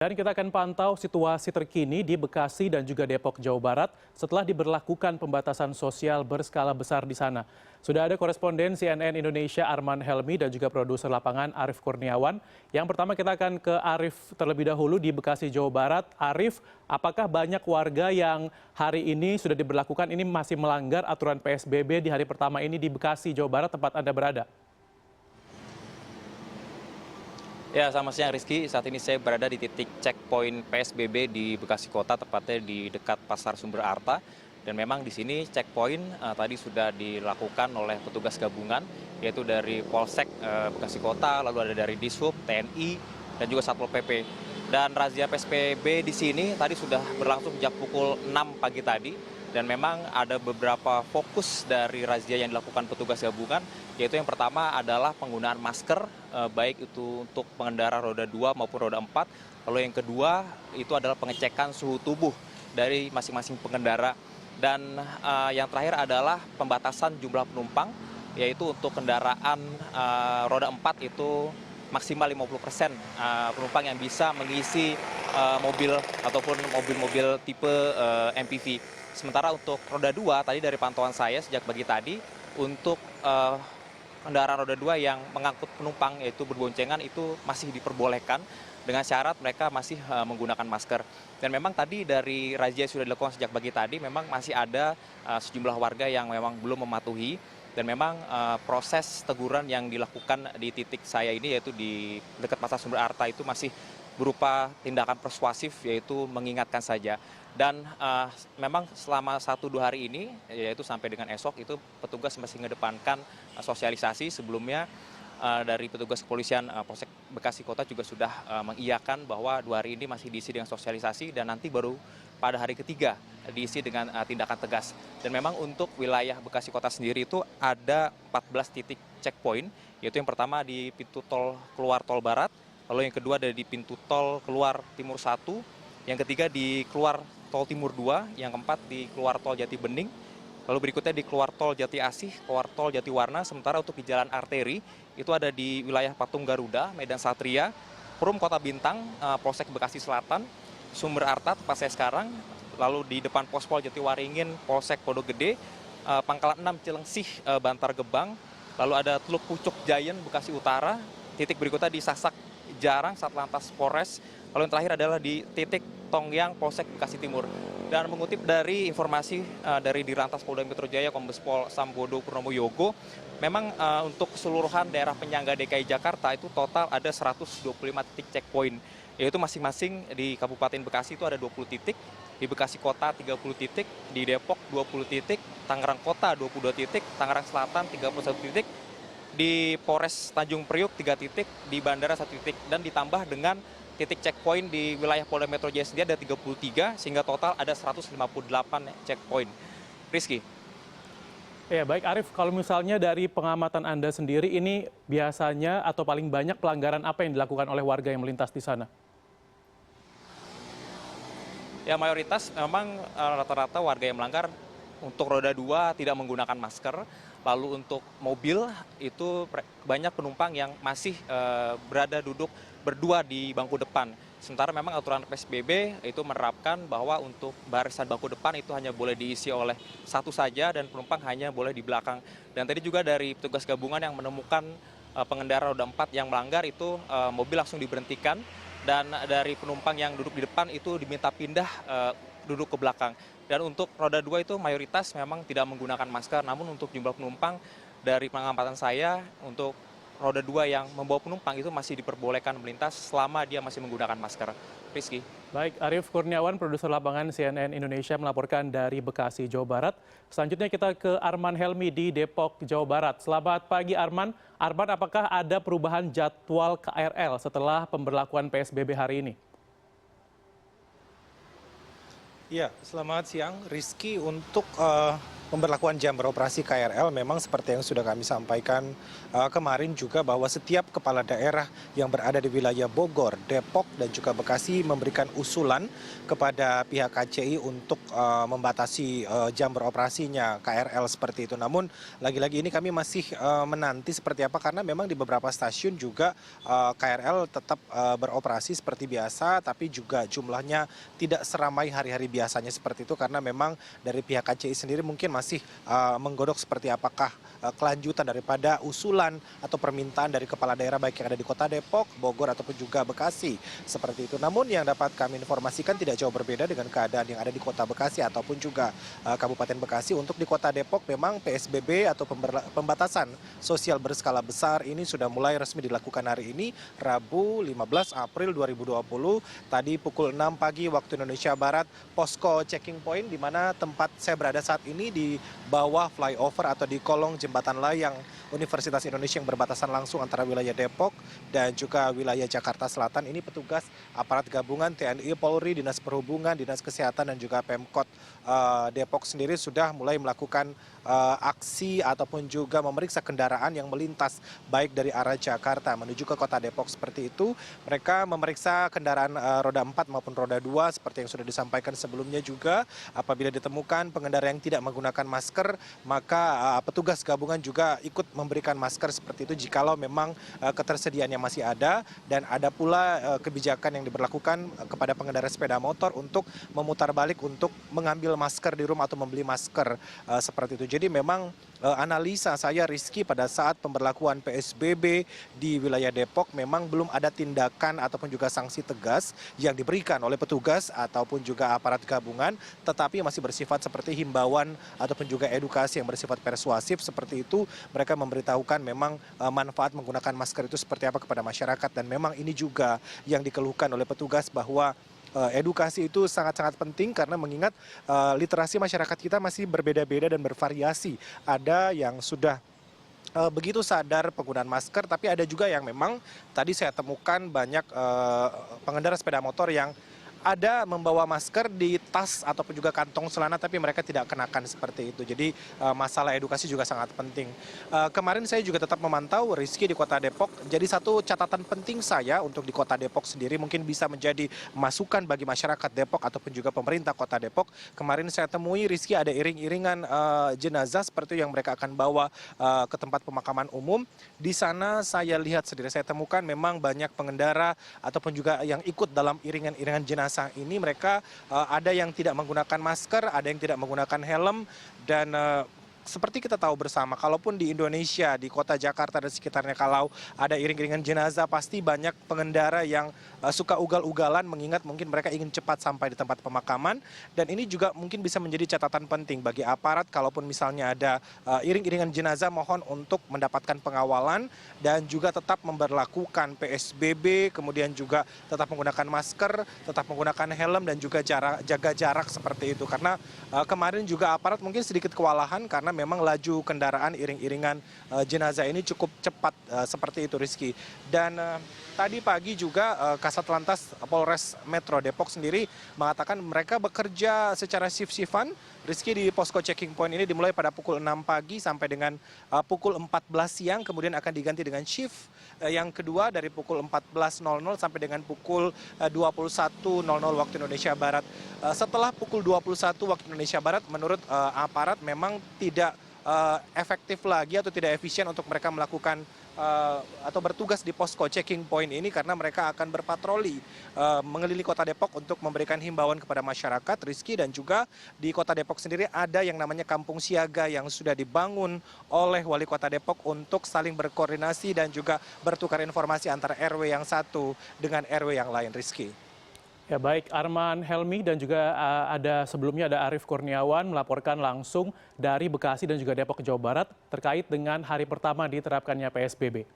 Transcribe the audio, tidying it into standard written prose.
Dan kita akan pantau situasi terkini di Bekasi dan juga Depok, Jawa Barat setelah diberlakukan pembatasan sosial berskala besar di sana. Sudah ada koresponden CNN Indonesia Arman Helmi dan juga produser lapangan Arief Kurniawan. Yang pertama kita akan ke Arief terlebih dahulu di Bekasi, Jawa Barat. Arief, apakah banyak warga yang hari ini sudah diberlakukan ini masih melanggar aturan PSBB di hari pertama ini di Bekasi, Jawa Barat tempat Anda berada? Ya, selamat siang Rizky. Saat ini saya berada di titik checkpoint PSBB di Bekasi Kota, tepatnya di dekat Pasar Sumber Arta. Dan memang di sini checkpoint tadi sudah dilakukan oleh petugas gabungan, yaitu dari Polsek Bekasi Kota, lalu ada dari Dishub, TNI, dan juga Satpol PP. Dan razia PSBB di sini tadi sudah berlangsung sejak pukul 6 pagi tadi. Dan memang ada beberapa fokus dari razia yang dilakukan petugas gabungan, yaitu yang pertama adalah penggunaan masker, baik itu untuk pengendara roda 2 maupun roda 4. Lalu yang kedua itu adalah pengecekan suhu tubuh dari masing-masing pengendara. Dan yang terakhir adalah pembatasan jumlah penumpang, yaitu untuk kendaraan roda 4 itu maksimal 50% penumpang yang bisa mengisi mobil ataupun mobil-mobil tipe MPV. Sementara untuk roda 2 tadi dari pantauan saya sejak pagi tadi, untuk kendaraan roda 2 yang mengangkut penumpang yaitu berboncengan itu masih diperbolehkan dengan syarat mereka masih menggunakan masker. Dan memang tadi dari razia sudah dilakukan sejak pagi tadi memang masih ada sejumlah warga yang memang belum mematuhi. Dan memang proses teguran yang dilakukan di titik saya ini yaitu di dekat Pasar Sumber Arta itu masih berupa tindakan persuasif, yaitu mengingatkan saja. Dan memang selama 1-2 hari ini, yaitu sampai dengan esok, itu petugas masih mengedepankan sosialisasi. Sebelumnya dari petugas kepolisian Polsek Bekasi Kota juga sudah mengiyakan bahwa 2 hari ini masih diisi dengan sosialisasi dan nanti baru pada hari ketiga diisi dengan tindakan tegas. Dan memang untuk wilayah Bekasi Kota sendiri itu ada 14 titik checkpoint, yaitu yang pertama di pintu tol keluar tol barat, lalu yang kedua ada di pintu tol keluar timur 1, yang ketiga di keluar tol timur 2, yang keempat di keluar tol Jati Bening, lalu berikutnya di keluar tol Jati Asih, keluar tol Jati Warna. Sementara untuk di jalan arteri itu ada di wilayah Patung Garuda, Medan Satria, Perum Kota Bintang, Polsek Bekasi Selatan, Sumber Arta tempat saya sekarang, lalu di depan Pospol Jatiwaringin, Polsek Pondok Gede, Pangkalan 6 Cilengsih, Bantar Gebang, lalu ada Teluk Pucuk Giant, Bekasi Utara, titik berikutnya di Sasak Jarang, Satlantas Polres, lalu yang terakhir adalah di titik Tongyang, Polsek Bekasi Timur. Dan mengutip dari informasi dari Dirlantas Polda Metro Jaya, Kombes Pol Sambodo Purnomo Yogo, memang untuk keseluruhan daerah penyangga DKI Jakarta itu total ada 125 titik checkpoint, yaitu masing-masing di Kabupaten Bekasi itu ada 20 titik, di Bekasi Kota 30 titik, di Depok 20 titik, Tangerang Kota 22 titik, Tangerang Selatan 31 titik, di Polres Tanjung Priuk 3 titik, di Bandara 1 titik, dan ditambah dengan titik checkpoint di wilayah Polda Metro Jaya sendiri ada 33, sehingga total ada 158 checkpoint. Rizky. Ya, baik Arief, kalau misalnya dari pengamatan Anda sendiri ini biasanya atau paling banyak pelanggaran apa yang dilakukan oleh warga yang melintas di sana? Ya, mayoritas memang rata-rata warga yang melanggar untuk roda 2 tidak menggunakan masker, lalu untuk mobil itu banyak penumpang yang masih berada duduk berdua di bangku depan. Sementara memang aturan PSBB itu menerapkan bahwa untuk barisan bangku depan itu hanya boleh diisi oleh satu saja dan penumpang hanya boleh di belakang. Dan tadi juga dari petugas gabungan yang menemukan pengendara roda 4 yang melanggar itu mobil langsung diberhentikan, dan dari penumpang yang duduk di depan itu diminta pindah duduk ke belakang. Dan untuk roda 2 itu mayoritas memang tidak menggunakan masker, namun untuk jumlah penumpang dari pengamatan saya untuk roda 2 yang membawa penumpang itu masih diperbolehkan melintas selama dia masih menggunakan masker. Rizky. Baik, Arief Kurniawan, produser lapangan CNN Indonesia melaporkan dari Bekasi, Jawa Barat. Selanjutnya kita ke Arman Helmi di Depok, Jawa Barat. Selamat pagi Arman. Arman, apakah ada perubahan jadwal KRL setelah pemberlakuan PSBB hari ini? Ya, selamat siang Rizky. Untuk pemberlakuan jam beroperasi KRL memang seperti yang sudah kami sampaikan kemarin juga bahwa setiap kepala daerah yang berada di wilayah Bogor, Depok, dan juga Bekasi memberikan usulan kepada pihak KCI untuk membatasi jam beroperasinya KRL seperti itu. Namun lagi-lagi ini kami masih menanti seperti apa karena memang di beberapa stasiun juga KRL tetap beroperasi seperti biasa, tapi juga jumlahnya tidak seramai hari-hari biasanya seperti itu karena memang dari pihak KCI sendiri mungkin masih menggodok seperti apakah kelanjutan daripada usulan atau permintaan dari kepala daerah baik yang ada di Kota Depok, Bogor ataupun juga Bekasi seperti itu. Namun yang dapat kami informasikan tidak jauh berbeda dengan keadaan yang ada di Kota Bekasi ataupun juga Kabupaten Bekasi. Untuk di Kota Depok memang PSBB atau pembatasan sosial berskala besar ini sudah mulai resmi dilakukan hari ini Rabu 15 April 2020 tadi pukul 6 pagi waktu Indonesia Barat, posko checking point di mana tempat saya berada saat ini di bawah flyover atau di kolong jembatan layang Universitas Indonesia yang berbatasan langsung antara wilayah Depok dan juga wilayah Jakarta Selatan. Ini petugas aparat gabungan TNI, Polri, Dinas Perhubungan, Dinas Kesehatan dan juga Pemkot Depok sendiri sudah mulai melakukan aksi ataupun juga memeriksa kendaraan yang melintas baik dari arah Jakarta menuju ke Kota Depok seperti itu. Mereka memeriksa kendaraan roda 4 maupun roda 2 seperti yang sudah disampaikan sebelumnya juga. Apabila ditemukan pengendara yang tidak menggunakan masker, maka petugas gabungan juga ikut memberikan masker seperti itu jikalau memang ketersediaannya masih ada. Dan ada pula kebijakan yang diberlakukan kepada pengendara sepeda motor untuk memutar balik untuk mengambil masker di rumah atau membeli masker seperti itu. Jadi memang analisa saya Rizky pada saat pemberlakuan PSBB di wilayah Depok memang belum ada tindakan ataupun juga sanksi tegas yang diberikan oleh petugas ataupun juga aparat gabungan, tetapi masih bersifat seperti himbauan ataupun juga edukasi yang bersifat persuasif seperti itu. Mereka memberitahukan memang manfaat menggunakan masker itu seperti apa kepada masyarakat dan memang ini juga yang dikeluhkan oleh petugas bahwa edukasi itu sangat-sangat penting karena mengingat literasi masyarakat kita masih berbeda-beda dan bervariasi. Ada yang sudah begitu sadar penggunaan masker, tapi ada juga yang memang tadi saya temukan banyak pengendara sepeda motor yang ada membawa masker di tas ataupun juga kantong celana tapi mereka tidak kenakan seperti itu. Jadi masalah edukasi juga sangat penting. Kemarin saya juga tetap memantau Rizky di Kota Depok. Jadi satu catatan penting saya untuk di Kota Depok sendiri mungkin bisa menjadi masukan bagi masyarakat Depok ataupun juga pemerintah Kota Depok. Kemarin saya temui Rizky ada iring-iringan jenazah seperti yang mereka akan bawa ke tempat pemakaman umum. Di sana saya lihat sendiri, saya temukan memang banyak pengendara ataupun juga yang ikut dalam iringan-iringan jenazah ini. Mereka ada yang tidak menggunakan masker, ada yang tidak menggunakan helm, dan seperti kita tahu bersama, kalaupun di Indonesia, di kota Jakarta dan sekitarnya, kalau ada iring-iringan jenazah, pasti banyak pengendara yang suka ugal-ugalan, mengingat mungkin mereka ingin cepat sampai di tempat pemakaman. Dan ini juga mungkin bisa menjadi catatan penting bagi aparat, kalaupun misalnya ada iring-iringan jenazah, mohon untuk mendapatkan pengawalan dan juga tetap memberlakukan PSBB, kemudian juga tetap menggunakan masker, tetap menggunakan helm, dan juga jaga jarak seperti itu. Karena kemarin juga aparat mungkin sedikit kewalahan karena memang laju kendaraan iring-iringan jenazah ini cukup cepat seperti itu, Rizky. Dan tadi pagi juga Kasat Lantas Polres Metro Depok sendiri mengatakan mereka bekerja secara shift-shiftan. Rizky, di posko checking point ini dimulai pada pukul 6 pagi sampai dengan pukul 14 siang, kemudian akan diganti dengan shift yang kedua dari pukul 14.00 sampai dengan pukul 21.00 waktu Indonesia Barat. Setelah pukul 21 waktu Indonesia Barat, menurut aparat memang tidak efektif lagi atau tidak efisien untuk mereka melakukan atau bertugas di posko checking point ini karena mereka akan berpatroli mengelilingi Kota Depok untuk memberikan himbauan kepada masyarakat, Rizky. Dan juga di Kota Depok sendiri ada yang namanya kampung siaga yang sudah dibangun oleh Wali Kota Depok untuk saling berkoordinasi dan juga bertukar informasi antara RW yang satu dengan RW yang lain, Rizky. Ya baik, Arman Helmi dan juga sebelumnya ada Arief Kurniawan melaporkan langsung dari Bekasi dan juga Depok, Jawa Barat terkait dengan hari pertama diterapkannya PSBB.